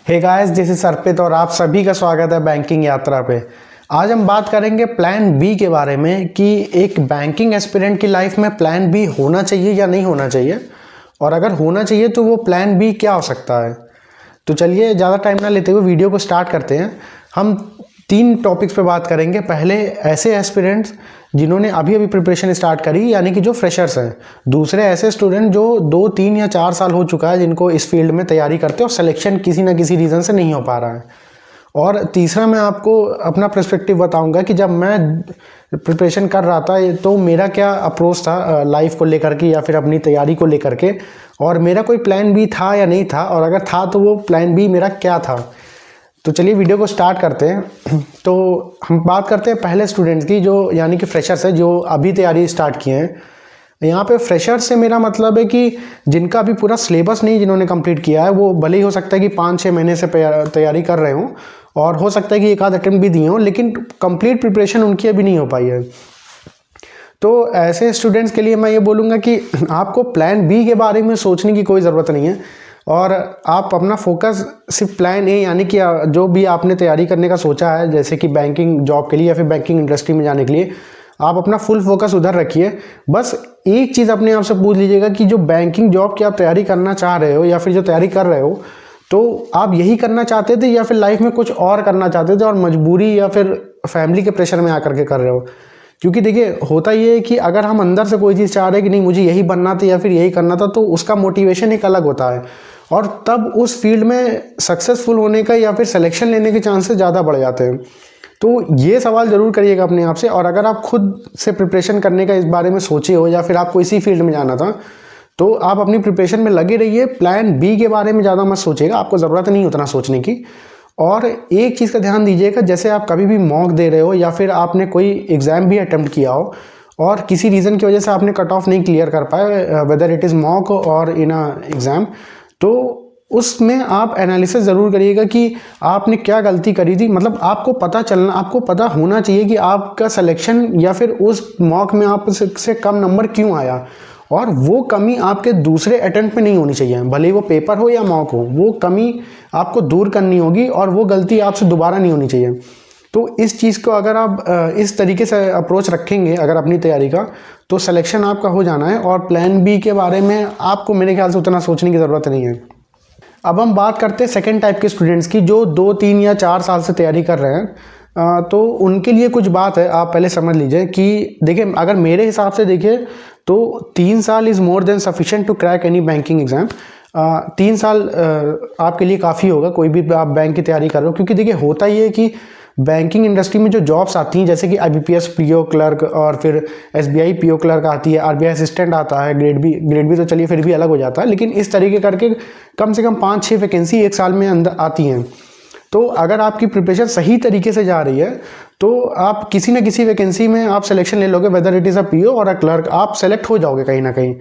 Hey guys, this is अर्पित और आप सभी का स्वागत है बैंकिंग यात्रा पे। आज हम बात करेंगे प्लान बी के बारे में कि एक बैंकिंग एस्पिरेंट की लाइफ में प्लान बी होना चाहिए या नहीं होना चाहिए, और अगर होना चाहिए तो वो प्लान बी क्या हो सकता है। तो चलिए ज़्यादा टाइम ना लेते हुए वीडियो को स्टार्ट करते हैं। हम 3 टॉपिक्स पे बात करेंगे। पहले ऐसे एस्पिरेंट्स जिन्होंने अभी अभी प्रिपरेशन स्टार्ट करी, यानी कि जो फ्रेशर्स हैं। दूसरे ऐसे स्टूडेंट जो 2, 3 या 4 साल हो चुका है जिनको इस फील्ड में तैयारी करते और सिलेक्शन किसी ना किसी रीज़न से नहीं हो पा रहा है। और तीसरा मैं आपको अपना पर्सपेक्टिव बताऊंगा कि जब मैं प्रिपरेशन कर रहा था तो मेरा क्या अप्रोच था लाइफ को लेकर के या फिर अपनी तैयारी को लेकर के, और मेरा कोई प्लान बी था या नहीं था, और अगर था तो वो प्लान बी मेरा क्या था। तो चलिए वीडियो को स्टार्ट करते हैं। तो हम बात करते हैं पहले स्टूडेंट्स की, जो यानी कि फ्रेशर्स है, जो अभी तैयारी स्टार्ट किए हैं। यहाँ पे फ्रेशर्स से मेरा मतलब है कि जिनका अभी पूरा सिलेबस नहीं जिन्होंने कंप्लीट किया है, वो भले ही हो सकता है कि 5-6 महीने से तैयारी कर रहे हों, और हो सकता है कि एक आध अटेम्प्ट भी दिए हों, लेकिन कंप्लीट प्रिपरेशन उनकी अभी नहीं हो पाई है। तो ऐसे स्टूडेंट्स के लिए मैं ये बोलूँगा कि आपको प्लान बी के बारे में सोचने की कोई ज़रूरत नहीं है, और आप अपना फोकस सिर्फ प्लान ए, यानी कि जो भी आपने तैयारी करने का सोचा है, जैसे कि बैंकिंग जॉब के लिए या फिर बैंकिंग इंडस्ट्री में जाने के लिए, आप अपना फुल फोकस उधर रखिए। बस एक चीज़ अपने आप से पूछ लीजिएगा कि जो बैंकिंग जॉब की आप तैयारी करना चाह रहे हो या फिर जो तैयारी कर रहे हो, तो आप यही करना चाहते थे या फिर लाइफ में कुछ और करना चाहते थे और मजबूरी या फिर फैमिली के प्रेशर में आकर के कर रहे हो। क्योंकि देखिए, होता ये है कि अगर हम अंदर से कोई चीज़ चाह रहे हैं कि नहीं मुझे यही बनना था या फिर यही करना था, तो उसका मोटिवेशन एक अलग होता है, और तब उस फील्ड में सक्सेसफुल होने का या फिर सिलेक्शन लेने के चांसेस ज़्यादा बढ़ जाते हैं। तो ये सवाल ज़रूर करिएगा अपने आप से। और अगर आप खुद से प्रिपरेशन करने का इस बारे में सोचे हो या फिर आपको इसी फील्ड में जाना था, तो आप अपनी प्रिपरेशन में लगे रहिए। प्लान बी के बारे में ज़्यादा मत सोचिएगा, आपको ज़रूरत नहीं उतना सोचने की। और एक चीज़ का ध्यान दीजिएगा, जैसे आप कभी भी मॉक दे रहे हो या फिर आपने कोई एग्ज़ाम भी अटेम्प्ट किया हो और किसी रीज़न की वजह से आपने कट ऑफ नहीं क्लियर कर पाए, वेदर इट इज़ मॉक और इन अ एग्ज़ाम, तो उसमें आप एनालिसिस ज़रूर करिएगा कि आपने क्या गलती करी थी। मतलब आपको पता होना चाहिए कि आपका सिलेक्शन या फिर उस मॉक में आप से कम नंबर क्यों आया, और वो कमी आपके दूसरे अटेम्प्ट में नहीं होनी चाहिए। भले ही वो पेपर हो या मॉक हो, वो कमी आपको दूर करनी होगी और वो गलती आपसे दोबारा नहीं होनी चाहिए। तो इस चीज़ को अगर आप इस तरीके से अप्रोच रखेंगे अगर अपनी तैयारी का, तो सिलेक्शन आपका हो जाना है। और प्लान बी के बारे में आपको मेरे ख्याल से उतना सोचने की ज़रूरत नहीं है। अब हम बात करते हैं सेकेंड टाइप के स्टूडेंट्स की, जो 2, 3 या 4 साल से तैयारी कर रहे हैं। तो उनके लिए कुछ बात है, आप पहले समझ लीजिए कि देखिए, अगर मेरे हिसाब से देखिए तो 3 साल is more than sufficient to crack any banking exam. 3 साल आपके लिए काफ़ी होगा, कोई भी आप बैंक की तैयारी कर रहे हो। क्योंकि देखिए, होता ही है कि बैंकिंग इंडस्ट्री में जो जॉब्स आती हैं, जैसे कि IBPS पीओ क्लर्क और फिर SBI पीओ क्लर्क आती है, RBI असिस्टेंट आता है, ग्रेड बी तो चलिए फिर भी अलग हो जाता है, लेकिन इस तरीके करके कम से कम 5-6 वैकेंसी एक साल में अंदर आती हैं। तो अगर आपकी प्रिपरेशन सही तरीके से जा रही है, तो आप किसी न किसी वैकेंसी में आप सिलेक्शन ले लोगे, whether it is a PO और अ क्लर्क, आप सेलेक्ट हो जाओगे कहीं ना कहीं।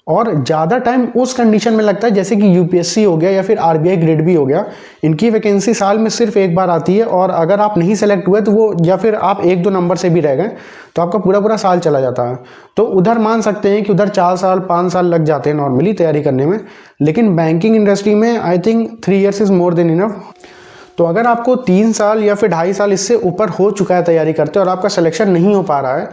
और ज़्यादा टाइम उस कंडीशन में लगता है जैसे कि UPSC हो गया या फिर RBI ग्रेड बी हो गया, इनकी वैकेंसी साल में सिर्फ एक बार आती है, और अगर आप नहीं सेलेक्ट हुए तो वो, या फिर आप 1-2 नंबर से भी रह गए, तो आपका पूरा साल चला जाता है। तो उधर मान सकते हैं कि उधर 4 साल 5 साल लग जाते हैं नॉर्मली तैयारी करने में, लेकिन बैंकिंग इंडस्ट्री में I think 3 years is more than enough. तो अगर आपको 3 साल या फिर 2.5 साल इससे ऊपर हो चुका है तैयारी करते और आपका सिलेक्शन नहीं हो पा रहा है,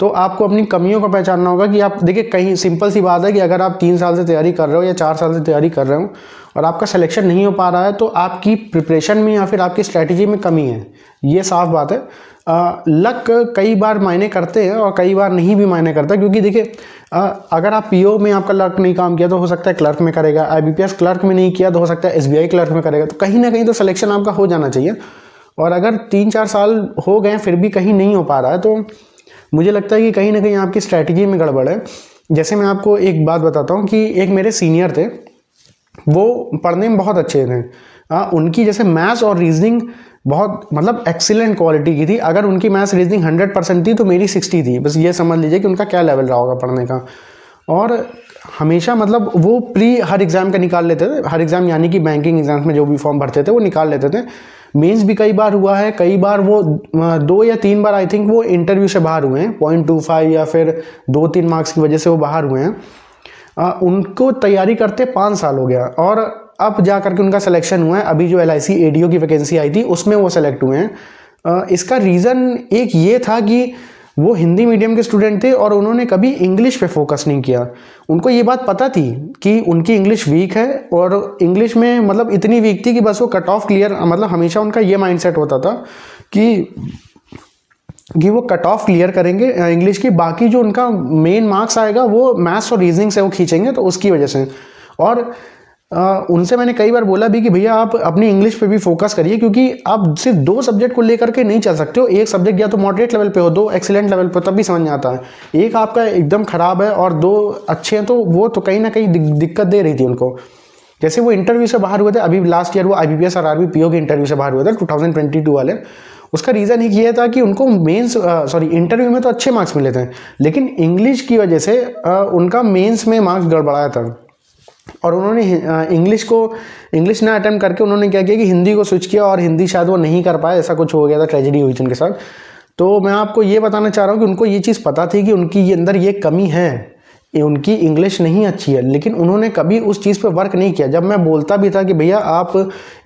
तो आपको अपनी कमियों को पहचानना होगा। कि आप देखिए, कहीं सिंपल सी बात है कि अगर आप 3 साल से तैयारी कर रहे हो या 4 साल से तैयारी कर रहे हो और आपका सिलेक्शन नहीं हो पा रहा है, तो आपकी प्रिपरेशन में या फिर आपकी स्ट्रैटेजी में कमी है, ये साफ बात है। लक कई बार मायने करते हैं और कई बार नहीं भी मायने करता, क्योंकि देखिए, अगर आप पीओ में आपका लक नहीं काम किया तो हो सकता है क्लर्क में करेगा, IBPS क्लर्क में नहीं किया तो हो सकता है SBI क्लर्क में करेगा। तो कहीं ना कहीं तो सिलेक्शन आपका हो जाना चाहिए। और अगर 3-4 साल हो गए फिर भी कहीं नहीं हो पा रहा है, तो मुझे लगता है कि कहीं ना कहीं आपकी स्ट्रैटेजी में गड़बड़ है। जैसे मैं आपको एक बात बताता हूँ कि एक मेरे सीनियर थे, वो पढ़ने में बहुत अच्छे थे। उनकी जैसे मैथ्स और रीजनिंग बहुत मतलब एक्सीलेंट क्वालिटी की थी। अगर उनकी मैथ्स रीजनिंग 100% थी तो मेरी 60 थी। बस ये समझ लीजिए कि उनका क्या लेवल रहा होगा पढ़ने का। और हमेशा मतलब वो प्री हर एग्ज़ाम का निकाल लेते थे, हर एग्ज़ाम यानी कि बैंकिंग एग्जाम्स में जो भी फॉर्म भरते थे वो निकाल लेते थे। मेंस भी कई बार हुआ है, कई बार वो 2 या 3 बार आई थिंक वो इंटरव्यू से बाहर हुए हैं, 0.25 या फिर 2-3 मार्क्स की वजह से वो बाहर हुए हैं। उनको तैयारी करते 5 साल हो गया, और अब जा करके उनका सिलेक्शन हुआ है। अभी जो LIC ADO की वैकेंसी आई थी उसमें वो सेलेक्ट हुए हैं। इसका रीज़न एक ये था कि वो हिंदी मीडियम के स्टूडेंट थे और उन्होंने कभी इंग्लिश पे फोकस नहीं किया। उनको ये बात पता थी कि उनकी इंग्लिश वीक है, और इंग्लिश में मतलब इतनी वीक थी कि बस वो कट ऑफ क्लियर, मतलब हमेशा उनका ये माइंडसेट होता था कि वो कट ऑफ क्लियर करेंगे इंग्लिश की, बाकी जो उनका मेन मार्क्स आएगा वो मैथ्स और रीजनिंग से वो खींचेंगे, तो उसकी वजह से। और उनसे मैंने कई बार बोला भी कि भैया आप अपनी इंग्लिश पे भी फोकस करिए, क्योंकि आप सिर्फ 2 सब्जेक्ट को लेकर के नहीं चल सकते हो। एक सब्जेक्ट या तो मॉडरेट लेवल पे हो, 2 एक्सीलेंट लेवल पे, तब भी समझ में आता है। एक आपका एकदम खराब है और 2 अच्छे हैं, तो वो तो कहीं ना कहीं दिक्कत दे रही थी उनको। जैसे वो इंटरव्यू से बाहर हुए थे, अभी लास्ट ईयर वो IBPS और RBPO के इंटरव्यू से बाहर हुए थे 2022 वाले। उसका रीज़न ही ये था कि उनको इंटरव्यू में तो अच्छे मार्क्स मिले थे, लेकिन इंग्लिश की वजह से उनका मेंस में मार्क्स गड़बड़ाया था। और उन्होंने इंग्लिश ना अटेम्प्ट करके उन्होंने क्या किया कि हिंदी को स्विच किया, और हिंदी शायद वो नहीं कर पाए, ऐसा कुछ हो गया था, ट्रेजेडी हुई थी उनके साथ। तो मैं आपको ये बताना चाह रहा हूँ कि उनको ये चीज़ पता थी कि उनकी ये अंदर ये कमी है, उनकी इंग्लिश नहीं अच्छी है, लेकिन उन्होंने कभी उस चीज़ पे वर्क नहीं किया। जब मैं बोलता भी था कि भैया आप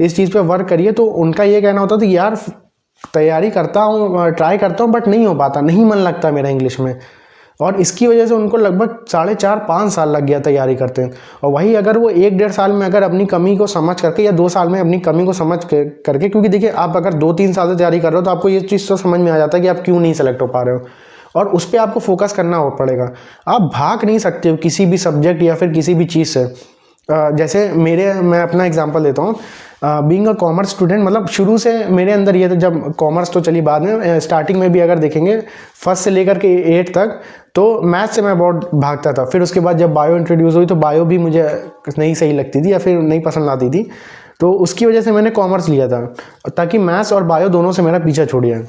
इस चीज़ पे वर्क करिए, तो उनका ये कहना होता था कि यार तैयारी करता हूँ, ट्राई करता हूँ, बट नहीं हो पाता, नहीं मन लगता मेरा इंग्लिश में। और इसकी वजह से उनको लगभग 4.5-5 साल लग गया तैयारी करते हैं। और वही अगर वो 1-1.5 साल में अगर अपनी कमी को समझ करके, या 2 साल में अपनी कमी को समझ करके, क्योंकि देखिए आप अगर 2-3 साल से तैयारी कर रहे हो तो आपको ये चीज़ तो समझ में आ जाता है कि आप क्यों नहीं सेलेक्ट हो पा रहे हो, और उस पर आपको फोकस करना पड़ेगा। आप भाग नहीं सकते हो किसी भी सब्जेक्ट या फिर किसी भी चीज़ से। जैसे मैं अपना एग्जांपल देता हूँ। बीइंग अ कॉमर्स स्टूडेंट, मतलब शुरू से मेरे अंदर ये था, जब कॉमर्स तो चली बाद में, स्टार्टिंग में भी अगर देखेंगे 1st से लेकर के 8 तक, तो मैथ से मैं बहुत भागता था। फिर उसके बाद जब बायो इंट्रोड्यूस हुई तो बायो भी मुझे नहीं सही लगती थी या फिर नहीं पसंद आती थी, तो उसकी वजह से मैंने कॉमर्स लिया था, ताकि मैथ्स और बायो दोनों से मेरा पीछा छूट गया।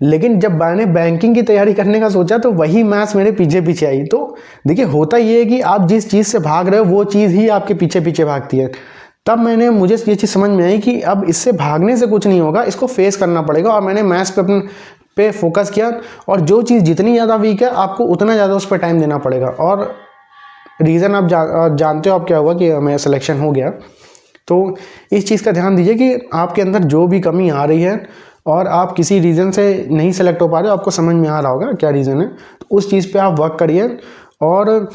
लेकिन जब मैंने बैंकिंग की तैयारी करने का सोचा तो वही मैथ्स मेरे पीछे पीछे आई। तो देखिए होता ये है कि आप जिस चीज़ से भाग रहे हो वो चीज़ ही आपके पीछे पीछे भागती है। तब मुझे ये चीज़ समझ में आई कि अब इससे भागने से कुछ नहीं होगा, इसको फेस करना पड़ेगा। और मैंने मैथ्स पे फोकस किया, और जो चीज़ जितनी ज़्यादा वीक है आपको उतना ज़्यादा उस पर टाइम देना पड़ेगा। और रीज़न आप जानते हो आप क्या हुआ कि मेरा सिलेक्शन हो गया। तो इस चीज़ का ध्यान दीजिए कि आपके अंदर जो भी कमी आ रही है और आप किसी रीज़न से नहीं सेलेक्ट हो पा रहे हो, आपको समझ में आ रहा होगा क्या रीज़न है, तो उस चीज़ पे आप वर्क करिए। और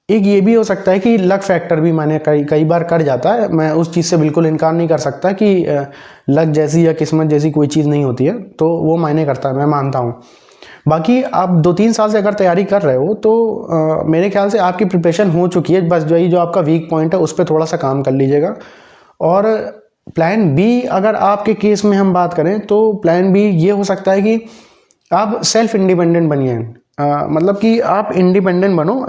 एक ये भी हो सकता है कि लक फैक्टर भी मैंने कई बार कर जाता है। मैं उस चीज़ से बिल्कुल इनकार नहीं कर सकता कि लक जैसी या किस्मत जैसी कोई चीज़ नहीं होती है, तो वो मायने करता है, मैं मानता हूँ। बाकी आप 2-3 साल से अगर तैयारी कर रहे हो तो मेरे ख्याल से आपकी प्रिपरेशन हो चुकी है। बस जो आपका वीक पॉइंट है उस पर थोड़ा सा काम कर लीजिएगा। और प्लान बी अगर आपके केस में हम बात करें तो प्लान बी ये हो सकता है कि आप सेल्फ इंडिपेंडेंट बनिए। मतलब कि आप इंडिपेंडेंट बनो,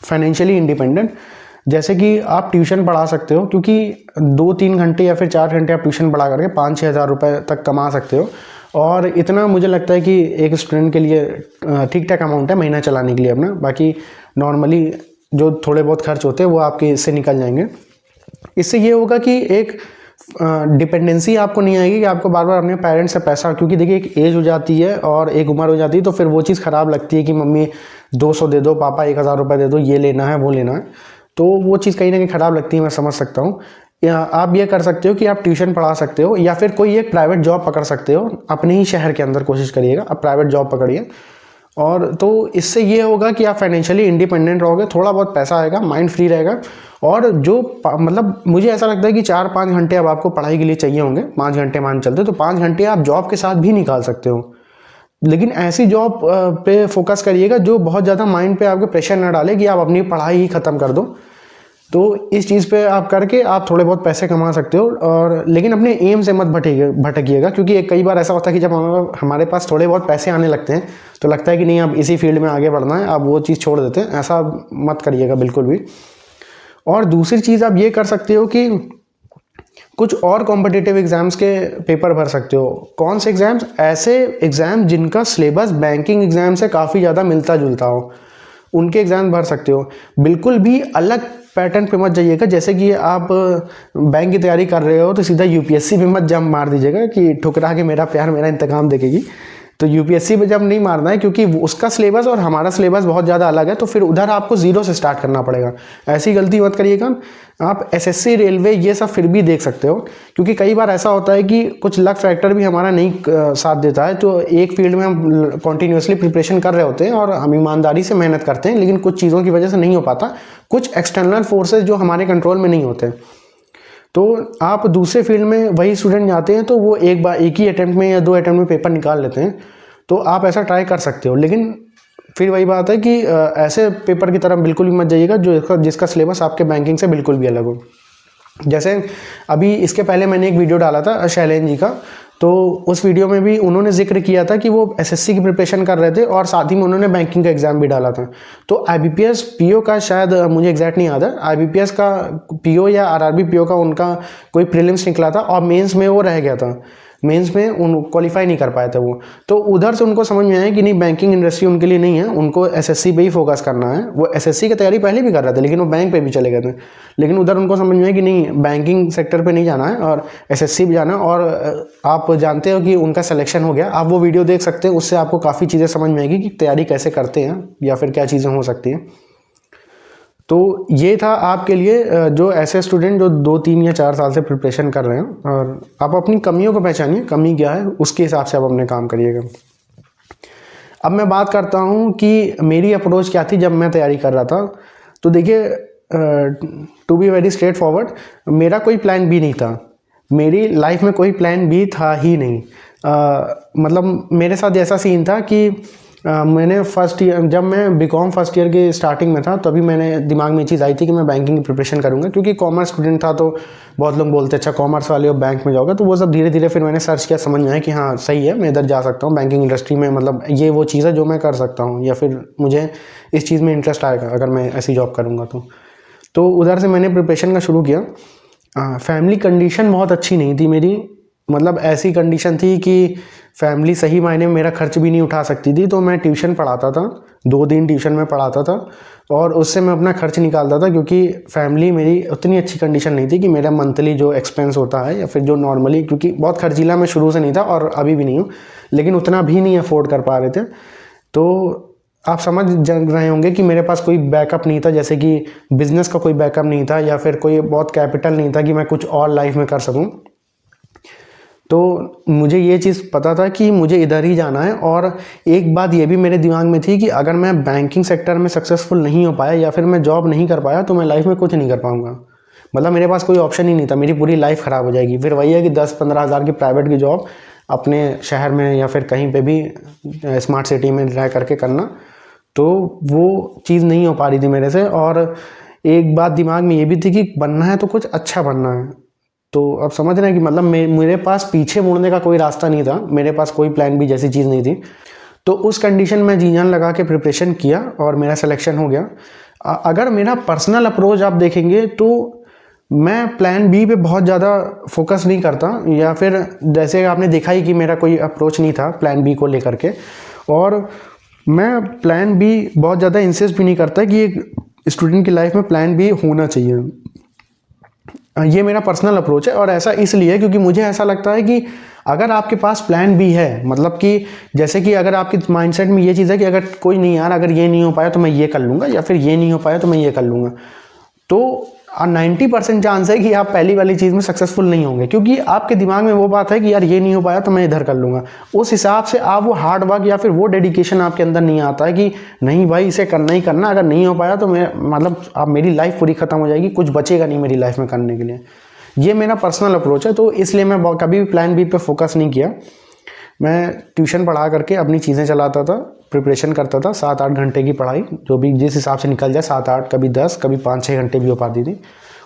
फाइनेंशियली इंडिपेंडेंट। जैसे कि आप ट्यूशन पढ़ा सकते हो, क्योंकि 2-3 घंटे या फिर 4 घंटे आप ट्यूशन पढ़ा करके 5-6 हज़ार रुपये तक कमा सकते हो। और इतना मुझे लगता है कि एक स्टूडेंट के लिए ठीक ठाक अमाउंट है महीना चलाने के लिए अपना। बाकी नॉर्मली जो थोड़े बहुत खर्च होते हैं वो आपके इससे निकल जाएंगे। इससे ये होगा कि एक डिपेंडेंसी आपको नहीं आएगी कि आपको बार बार अपने पेरेंट्स से पैसा, क्योंकि देखिए एक एज हो जाती है और एक उम्र हो जाती है, तो फिर वो चीज़ ख़राब लगती है कि मम्मी 200 दे दो, पापा 1000 रुपये दे दो, ये लेना है वो लेना है, तो वो चीज़ कहीं ना कहीं ख़राब लगती है, मैं समझ सकता हूँ। या आप ये कर सकते हो कि आप ट्यूशन पढ़ा सकते हो, या फिर कोई एक प्राइवेट जॉब पकड़ सकते हो अपने ही शहर के अंदर। कोशिश करिएगा आप प्राइवेट जॉब पकड़िए, और तो इससे ये होगा कि आप फाइनेंशियली इंडिपेंडेंट रहोगे, थोड़ा बहुत पैसा आएगा, माइंड फ्री रहेगा। और जो मतलब मुझे ऐसा लगता है कि 4-5 घंटे अब आपको पढ़ाई के लिए चाहिए होंगे, 5 घंटे मान चलते, तो 5 घंटे आप जॉब के साथ भी निकाल सकते हो। लेकिन ऐसी जॉब पे फोकस करिएगा जो बहुत ज़्यादा माइंड पे आपके प्रेशर ना डाले कि आप अपनी पढ़ाई ही ख़त्म कर दो। तो इस चीज़ पे आप करके आप थोड़े बहुत पैसे कमा सकते हो। और लेकिन अपने एम से मत भटकिएगा, क्योंकि कई बार ऐसा होता है कि जब हमारे पास थोड़े बहुत पैसे आने लगते हैं तो लगता है कि नहीं अब इसी फील्ड में आगे बढ़ना है, आप वो चीज़ छोड़ देते हैं। ऐसा मत करिएगा बिल्कुल भी। और दूसरी चीज़ आप ये कर सकते हो कि कुछ और कॉम्पिटिटिव एग्ज़ाम्स के पेपर भर सकते हो। कौन से एग्ज़ाम्स? ऐसे एग्ज़ाम जिनका सिलेबस बैंकिंग एग्ज़ाम से काफ़ी ज़्यादा मिलता जुलता हो, उनके एग्ज़ाम भर सकते हो। बिल्कुल भी अलग पैटर्न पे मत जाइएगा। जैसे कि आप बैंक की तैयारी कर रहे हो तो सीधा यूपीएससी में मत जंप मार दीजिएगा कि ठुकरा के मेरा प्यार मेरा इंतकाम देखेगी। तो यूपीएससी पे जब नहीं मारना है, क्योंकि उसका सिलेबस और हमारा सिलेबस बहुत ज़्यादा अलग है, तो फिर उधर आपको ज़ीरो से स्टार्ट करना पड़ेगा। ऐसी गलती मत करिएगा। आप एसएससी, रेलवे ये सब फिर भी देख सकते हो, क्योंकि कई बार ऐसा होता है कि कुछ लक फैक्टर भी हमारा नहीं साथ देता है। तो एक फील्ड में हम कॉन्टीन्यूसली प्रिपरेशन कर रहे होते हैं और हम ईमानदारी से मेहनत करते हैं, लेकिन कुछ चीज़ों की वजह से नहीं हो पाता, कुछ एक्सटर्नल फोर्सेज जो हमारे कंट्रोल में नहीं होते। तो आप दूसरे फील्ड में वही स्टूडेंट जाते हैं तो वो एक ही अटैम्प्ट में या 2 अटैम्प्ट में पेपर निकाल लेते हैं। तो आप ऐसा ट्राई कर सकते हो, लेकिन फिर वही बात है कि ऐसे पेपर की तरफ बिल्कुल भी मत जाइएगा जिसका सिलेबस आपके बैंकिंग से बिल्कुल भी अलग हो। जैसे अभी इसके पहले मैंने एक वीडियो डाला था शैलेन जी का, तो उस वीडियो में भी उन्होंने जिक्र किया था कि वो एसएससी की प्रिपरेशन कर रहे थे और साथ ही में उन्होंने बैंकिंग का एग्जाम भी डाला था। तो आईबीपीएस पीओ का, शायद मुझे एग्जैक्ट नहीं याद है, आईबीपीएस का पीओ या आरआरबी पीओ का उनका कोई प्रीलिम्स निकला था और मेंस में वो रह गया था, मेंस में उन क्वालिफाई नहीं कर पाए थे वो। तो उधर से उनको समझ में आया कि नहीं, बैंकिंग इंडस्ट्री उनके लिए नहीं है, उनको एसएससी पे ही फोकस करना है। वो एसएससी की तैयारी पहले भी कर रहे थे, लेकिन वो बैंक पे भी चले गए थे। लेकिन उधर उनको समझ में आया कि नहीं, बैंकिंग सेक्टर पे नहीं जाना है और एसएससी भी जाना है। और आप जानते हो कि उनका सिलेक्शन हो गया। आप वो वीडियो देख सकते हैं, उससे आपको काफ़ी चीज़ें समझ में आएगी कि तैयारी कैसे करते हैं या फिर क्या चीज़ें हो सकती हैं। तो ये था आपके लिए, जो ऐसे स्टूडेंट जो 2, 3 या 4 साल से प्रिपरेशन कर रहे हैं, और आप अपनी कमियों को पहचानिए, कमी क्या है उसके हिसाब से आप अपने काम करिएगा। अब मैं बात करता हूँ कि मेरी अप्रोच क्या थी जब मैं तैयारी कर रहा था। तो देखिए, to be very straightforward, मेरा कोई प्लान बी नहीं था। मेरी लाइफ में कोई प्लान बी था ही नहीं। मतलब मेरे साथ ऐसा सीन था कि मैंने फर्स्ट ईयर, जब मैं बीकॉम फर्स्ट ईयर के स्टार्टिंग में था, तभी मैंने दिमाग में ये चीज़ आई थी कि मैं बैंकिंग की प्रिपरेशन करूँगा, क्योंकि कॉमर्स स्टूडेंट था। तो बहुत लोग बोलते अच्छा कॉमर्स वाले हो बैंक में जाओगे, तो वो सब धीरे धीरे फिर मैंने सर्च किया, समझ में आया कि हाँ सही है, मैं इधर जा सकता हूँ बैंकिंग इंडस्ट्री में, मतलब ये वो चीज़ है जो मैं कर सकता हूँ, या फिर मुझे इस चीज़ में इंटरेस्ट आएगा अगर मैं ऐसी जॉब करूँगा। तो उधर से मैंने प्रिपरेशन का शुरू किया। फैमिली कंडीशन बहुत अच्छी नहीं थी मेरी, मतलब ऐसी कंडीशन थी कि फैमिली सही मायने में मेरा खर्च भी नहीं उठा सकती थी। तो मैं ट्यूशन पढ़ाता था, 2 दिन ट्यूशन में पढ़ाता था और उससे मैं अपना खर्च निकालता था, क्योंकि फैमिली मेरी उतनी अच्छी कंडीशन नहीं थी कि मेरा मंथली जो एक्सपेंस होता है या फिर जो नॉर्मली, क्योंकि बहुत खर्चीला मैं शुरू से नहीं था और अभी भी नहीं हूँ, लेकिन उतना भी नहीं अफोर्ड कर पा रहे थे। तो आप समझ रहे होंगे कि मेरे पास कोई बैकअप नहीं था, जैसे कि बिजनेस का कोई बैकअप नहीं था या फिर कोई बहुत कैपिटल नहीं था कि मैं कुछ और लाइफ में कर सकूं। तो मुझे ये चीज़ पता था कि मुझे इधर ही जाना है। और एक बात ये भी मेरे दिमाग में थी कि अगर मैं बैंकिंग सेक्टर में सक्सेसफुल नहीं हो पाया या फिर मैं जॉब नहीं कर पाया तो मैं लाइफ में कुछ नहीं कर पाऊंगा। मतलब मेरे पास कोई ऑप्शन ही नहीं था, मेरी पूरी लाइफ ख़राब हो जाएगी। फिर वही है कि 10-15 हज़ार की प्राइवेट की जॉब अपने शहर में या फिर कहीं पे भी स्मार्ट सिटी में रह करके करना, तो वो चीज़ नहीं हो पा रही थी मेरे से। और एक बात दिमाग में ये भी थी कि बनना है तो कुछ अच्छा बनना है। तो आप समझ रहे हैं कि मतलब मेरे पास पीछे मुड़ने का कोई रास्ता नहीं था, मेरे पास कोई प्लान भी जैसी चीज़ नहीं थी। तो उस कंडीशन में जी जान लगा के प्रिपरेशन किया और मेरा सिलेक्शन हो गया। अगर मेरा पर्सनल अप्रोच आप देखेंगे तो मैं प्लान बी पे बहुत ज़्यादा फोकस नहीं करता, या फिर जैसे आपने देखा ही कि मेरा कोई अप्रोच नहीं था प्लान बी को लेकर के। और मैं प्लान बी बहुत ज़्यादा इंसिस्ट भी नहीं करता कि एक स्टूडेंट की लाइफ में प्लान बी होना चाहिए। ये मेरा पर्सनल अप्रोच है। और ऐसा इसलिए क्योंकि मुझे ऐसा लगता है कि अगर आपके पास प्लान बी है, मतलब कि जैसे कि अगर आपके माइंडसेट में ये चीज़ है कि अगर कोई नहीं यार, अगर ये नहीं हो पाया तो मैं ये कर लूँगा, या फिर ये नहीं हो पाया तो मैं ये कर लूँगा, तो 90% चांस है कि आप पहली वाली चीज़ में सक्सेसफुल नहीं होंगे, क्योंकि आपके दिमाग में वो बात है कि यार ये नहीं हो पाया तो मैं इधर कर लूँगा। उस हिसाब से आप वो हार्ड वर्क या फिर वो डेडिकेशन आपके अंदर नहीं आता है कि नहीं भाई इसे करना ही करना, अगर नहीं हो पाया तो मैं मतलब अब मेरी लाइफ पूरी ख़त्म हो जाएगी, कुछ बचेगा नहीं मेरी लाइफ में करने के लिए। ये मेरा पर्सनल अप्रोच है। तो इसलिए मैं कभी भी प्लान बी पे फोकस नहीं किया। मैं ट्यूशन पढ़ा करके अपनी चीज़ें चलाता था, प्रिपरेशन करता था, 7-8 घंटे की पढ़ाई, जो भी जिस हिसाब से निकल जाए, 7-8, कभी 10, कभी 5-6 घंटे भी हो पाती थी,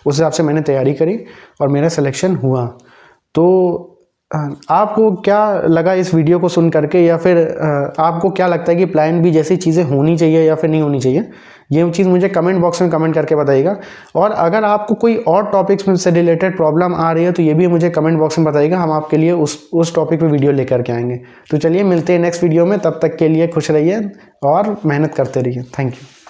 उस हिसाब से मैंने तैयारी करी और मेरा सिलेक्शन हुआ। तो आपको क्या लगा इस वीडियो को सुन करके, या फिर आपको क्या लगता है कि प्लान बी जैसी चीज़ें होनी चाहिए या फिर नहीं होनी चाहिए, ये चीज़ मुझे कमेंट बॉक्स में कमेंट करके बताइएगा। और अगर आपको कोई और टॉपिक्स से रिलेटेड प्रॉब्लम आ रही है तो ये भी मुझे कमेंट बॉक्स में बताइएगा, हम आपके लिए उस टॉपिक पे वीडियो लेकर के आएंगे। तो चलिए मिलते हैं नेक्स्ट वीडियो में, तब तक के लिए खुश रहिए और मेहनत करते रहिए। Thank you.